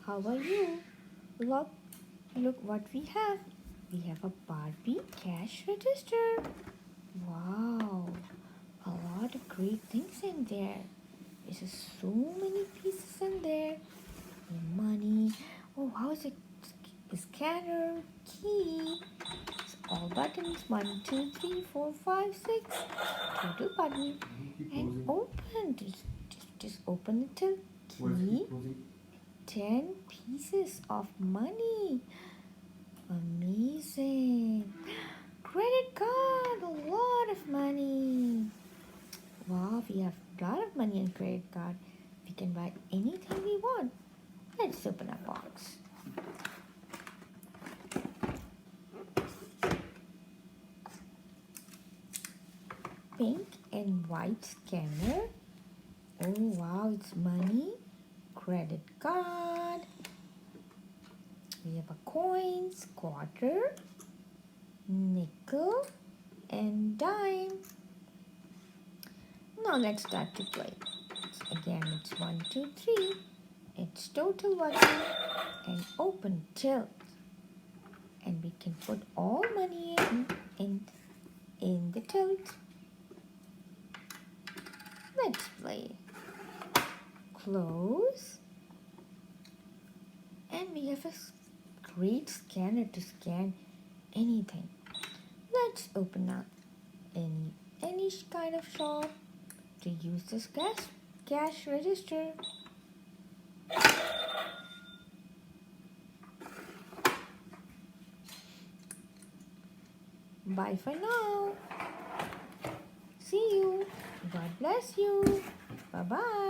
How are you? Look, look what we have. We have a Barbie cash register. Wow, a lot of great things in there. There's so many pieces in there. Money. Oh, how is it? Scanner, key. It's all buttons. 1, 2, 3, 4, 5, 6. Total button. And open. Just open it till key. 10 pieces of money. Amazing. Credit card. A lot of money. Wow, we have a lot of money on credit card. We can buy anything we want. Let's open a box. Pink and white scanner. Oh wow, it's money. Credit card. We have a coins, quarter, nickel, and dime. Now let's start to play. Again, it's 1, 2, 3. It's total button and open tilt. And we can put all money in the tilt. Let's play. Close. And we have a great scanner to scan anything. Let's open up any kind of shop to use this cash register. Bye for now. See you. God bless you. Bye-bye.